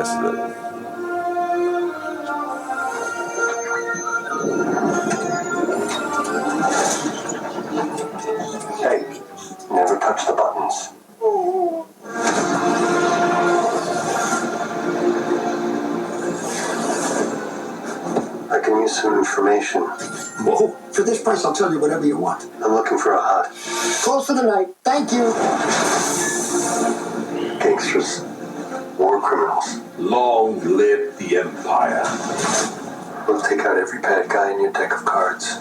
guess Hey, never touch the buttons. I can use some information. Whoa, for this price, I'll tell you whatever you want. I'm looking for a hut. Close for the night. Thank you. Gangsters. War criminals. Long live the Empire. We'll take out every bad guy in your deck of cards.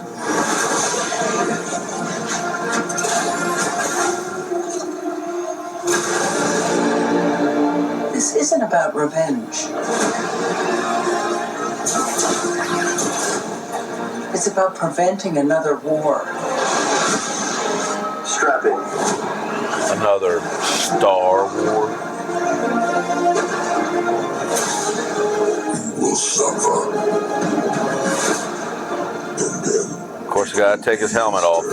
This isn't about revenge. It's about preventing another war. Strap in. another Star Wars. You will suffer. And then... Of course, you gotta take his helmet off.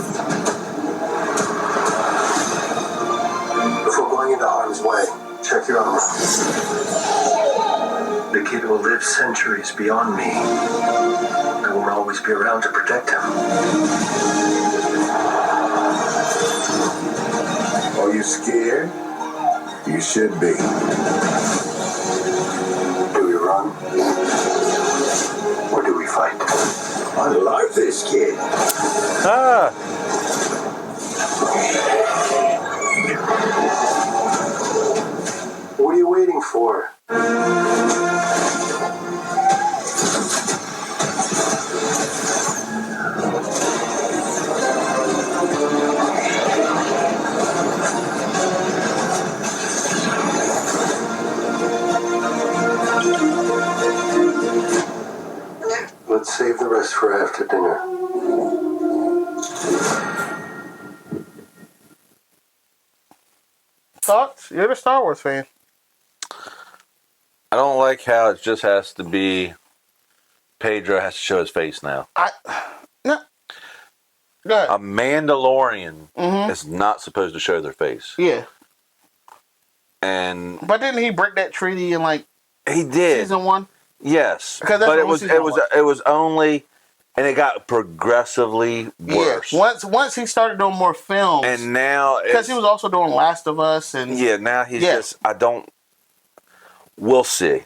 Before going into harm's way, check your armor. The kid will live centuries beyond me. I won't always be around to protect him. Are you scared? You should be. Do we run? Or do we fight? I like this kid. Ah! What are you waiting for? Let's save the rest for after dinner. Thoughts? You're a Star Wars fan. I don't like how it just has to be Pedro has to show his face now. No. Go ahead. A Mandalorian is not supposed to show their face. Yeah. But didn't he break that treaty in like he did. season 1? Yes. Because that's but what it was only, and it got progressively worse. Yeah. Once he started doing more films, And now because he was also doing Last of Us and now he's just we'll see.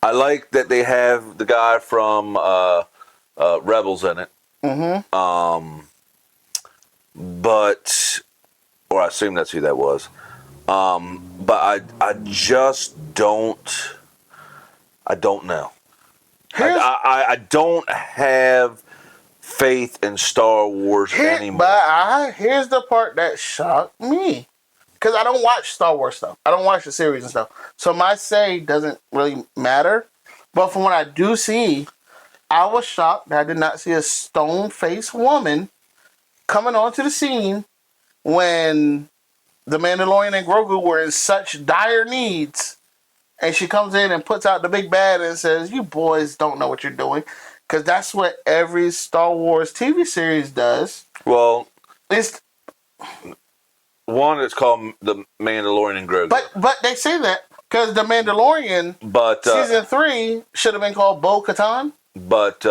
I like that they have the guy from Rebels in it. But or I assume that's who that was. But I just don't know. I don't have faith in Star Wars anymore. But here's the part that shocked me. Because I don't watch Star Wars stuff. I don't watch the series and stuff. So my say doesn't really matter. But from what I do see, I was shocked that I did not see a stone-faced woman coming onto the scene when the Mandalorian and Grogu were in such dire needs. And she comes in and puts out the big bad and says, "You boys don't know what you're doing." Because that's what every Star Wars TV series does. Well, it's called The Mandalorian and Grogu. But they say that because The Mandalorian season 3 should have been called Bo-Katan. But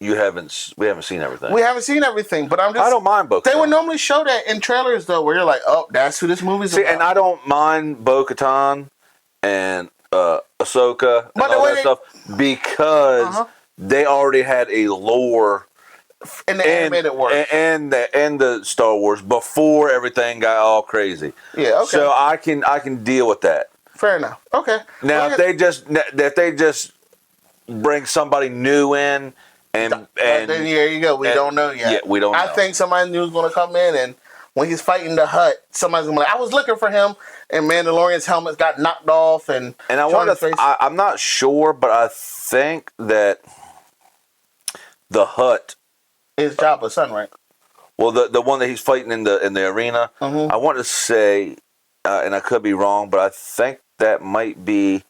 we haven't seen everything. We haven't seen everything, but I don't mind Bo-Katan. They would normally show that in trailers though, where you're like, "Oh, that's who this movie's about." And I don't mind Bo-Katan and Ahsoka and all that stuff because they already had a lore in the animated world and the Star Wars before everything got all crazy. Yeah, okay. So I can deal with that. Fair enough. Okay. Now if they just bring somebody new in and then there you go. We don't know yet. Yeah, we don't know. I think somebody new is going to come in and when he's fighting the Hutt, somebody's going to be like, "I was looking for him," and Mandalorian's helmet got knocked off. And I'm not sure, but I think that the Hutt is Jabba's son, right? Well, the one that he's fighting in the arena, I want to say, and I could be wrong, but I think that might be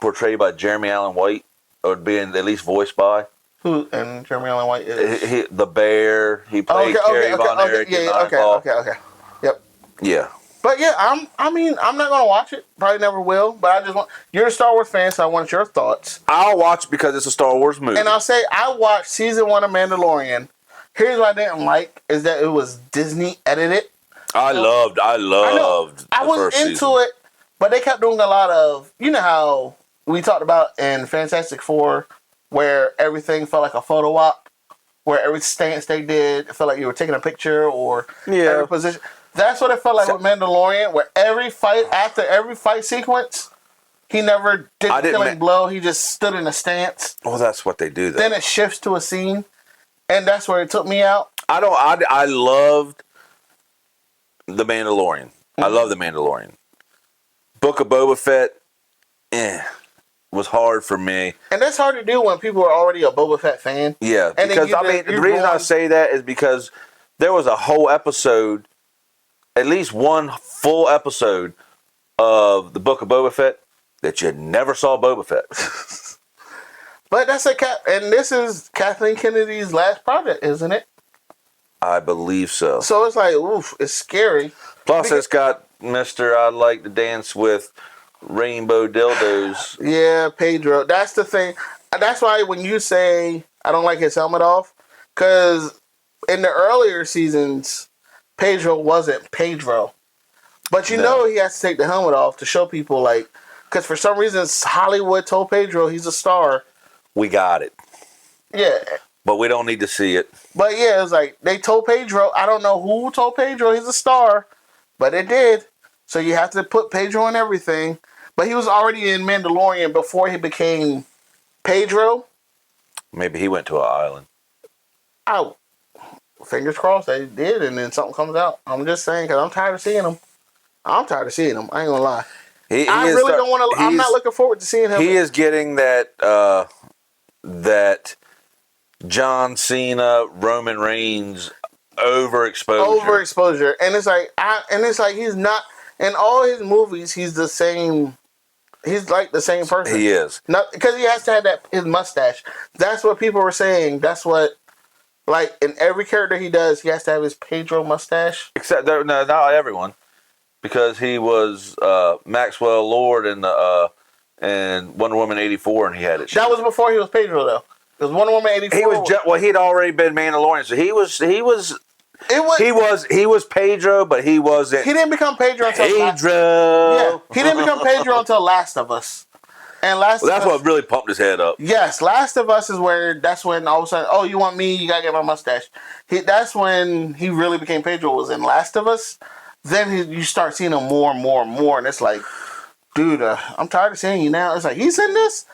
portrayed by Jeremy Allen White, or being at least voiced by. Who and Jeremy Allen White is the bear. He played Carrie Von Erich. Okay. Yep. Yeah. But yeah, I'm not gonna watch it. Probably never will. But I just want you're a Star Wars fan, so I want your thoughts. I'll watch it because it's a Star Wars movie. And I'll say I watched season 1 of Mandalorian. Here's what I didn't like is that it was Disney edited. I loved. I was first into season. it, but they kept doing a lot of how we talked about in Fantastic Four, where everything felt like a photo op, where every stance they did it felt like you were taking a picture or every position. That's what it felt like with Mandalorian, where after every fight sequence, he never did the killing blow. He just stood in a stance. Well, that's what they do. Then it shifts to a scene, and that's where it took me out. I loved The Mandalorian. I love The Mandalorian. Book of Boba Fett, was hard for me. And that's hard to do when people are already a Boba Fett fan. Yeah, and because the reason I say that is because there was a whole episode, at least one full episode of the Book of Boba Fett that you never saw Boba Fett. But that's and this is Kathleen Kennedy's last project, isn't it? I believe so. So it's like, oof, it's scary. Plus, it's got Mr. I Like to Dance with Rainbow Dildos. Yeah, Pedro. That's the thing. That's why when you say I don't like his helmet off, because in the earlier seasons, Pedro wasn't Pedro. But you know he has to take the helmet off to show people, like, because for some reason Hollywood told Pedro he's a star. We got it. Yeah. But we don't need to see it. But yeah, it's like they told Pedro. I don't know who told Pedro he's a star, but it did. So you have to put Pedro in everything. But he was already in Mandalorian before he became Pedro. Maybe he went to an island. Oh, fingers crossed they did, and then something comes out. I'm just saying because I'm tired of seeing him. I ain't gonna lie. I really don't want to. I'm not looking forward to seeing him. He is getting that John Cena, Roman Reigns overexposure, and it's like he's not in all his movies. He's the same. He's like the same person. He is not because he has to have his mustache. That's what people were saying. That's what, like in every character he does, he has to have his Pedro mustache. Except not everyone, because he was Maxwell Lord in the and Wonder Woman 84, and he had it. That was before he was Pedro, though. Because Wonder Woman 84. He was he'd already been Mandalorian, so he was Pedro, but he wasn't. He didn't become Pedro until he didn't become Pedro until Last of Us. And that's what really pumped his head up. Yes, Last of Us is that's when all of a sudden, oh, you want me? You gotta get my mustache. That's when he really became Pedro. Was in Last of Us. Then you start seeing him more and more and more, and it's like, dude, I'm tired of seeing you now. It's like he's in this.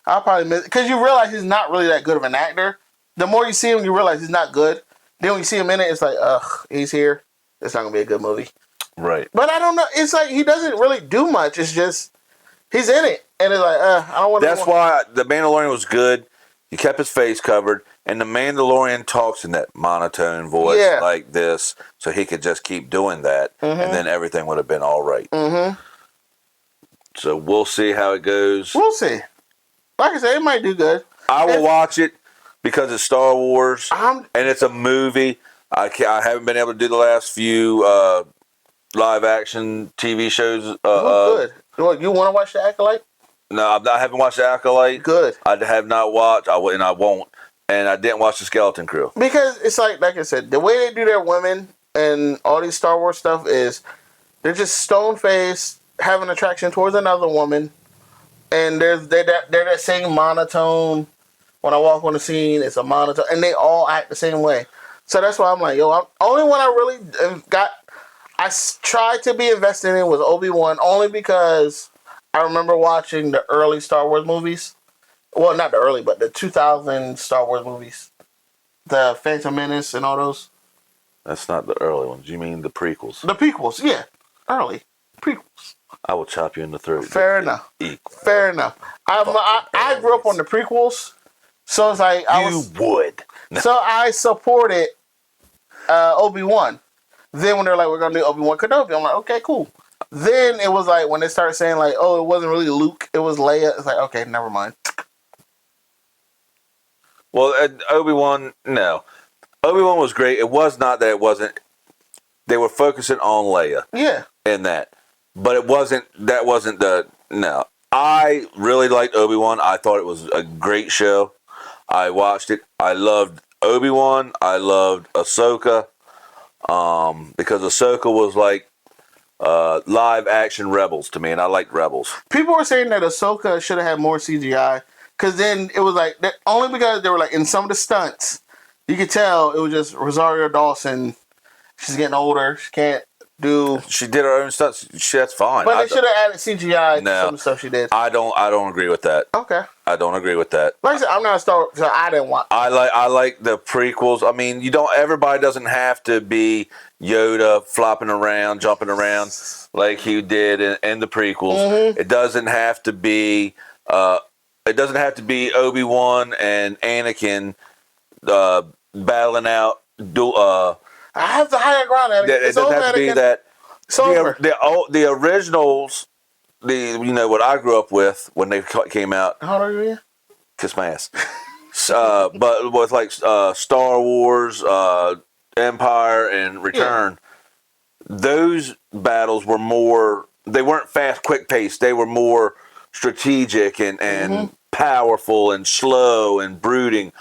I'll probably miss because you realize he's not really that good of an actor. The more you see him, you realize he's not good. Then when you see him in it, it's like, he's here. It's not gonna be a good movie, right? But I don't know. It's like he doesn't really do much. It's just he's in it, and it's like, I don't want. That's why the Mandalorian was good. He kept his face covered, and the Mandalorian talks in that monotone voice like this, so he could just keep doing that, and then everything would have been all right. Mm-hmm. So we'll see how it goes. We'll see. Like I said, it might do good. I will watch it because it's Star Wars and it's a movie. I haven't been able to do the last few live action TV shows. Good. You want to watch The Acolyte? No, I haven't watched The Acolyte. Good. I have not watched. I won't. And I didn't watch The Skeleton Crew because it's like I said, the way they do their women and all these Star Wars stuff is they're just stone faced, having attraction towards another woman. And they're that same monotone. When I walk on the scene, it's a monotone, and they all act the same way. So that's why I'm like, only one I really I tried to be invested in was Obi-Wan, only because I remember watching the early Star Wars movies. Well, not the early, but the 2000 Star Wars movies, the Phantom Menace and all those. That's not the early ones. You mean the prequels? The prequels, yeah, early prequels. I will chop you in the throat. Fair enough. Fair enough. I grew up on the prequels, so it's like would. So I supported Obi-Wan. Then when they're like, we're gonna do Obi-Wan Kenobi, I'm like, okay, cool. Then it was like when they started saying like, oh, it wasn't really Luke, it was Leia. It's like, okay, never mind. Well, Obi-Wan, no. Obi-Wan was great. It was not that it wasn't. they were focusing on Leia. Yeah. In that, but that wasn't the no. I really liked Obi-Wan. I thought it was a great show. I watched it. I loved Obi-Wan. I loved Ahsoka, because Ahsoka was like live action Rebels to me, and I liked Rebels. People were saying that Ahsoka should have had more CGI, because then it was like that, only because they were like in some of the stunts, you could tell it was just Rosario Dawson. She's getting older. She can't do. She did her own stuff. That's fine. But they should have added CGI to No, some of the stuff she did. I don't agree with that. Okay. I don't agree with that. Like I said, I'm not a Star Wars, so I didn't watch. I like the prequels. I mean, everybody doesn't have to be Yoda flopping around, jumping around like he did in the prequels. Mm-hmm. It doesn't have to be Obi-Wan and Anakin battling out. I have the higher ground, Anakin. It doesn't have to be that. It's over. The originals, what I grew up with when they came out. How old are you again? Kiss my ass. But with like Star Wars, Empire, and Return, those battles were more. They weren't fast, quick paced. They were more strategic and powerful and slow and brooding.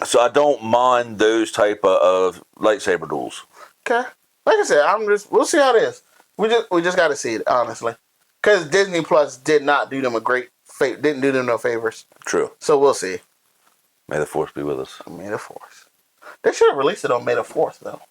So I don't mind those type of lightsaber duels. Okay, like I said, we'll see how it is. We just got to see it, honestly, because Disney Plus did not do them didn't do them no favors. True. So we'll see. May the Force be with us. May the Force. They should have released it on May the 4th, though.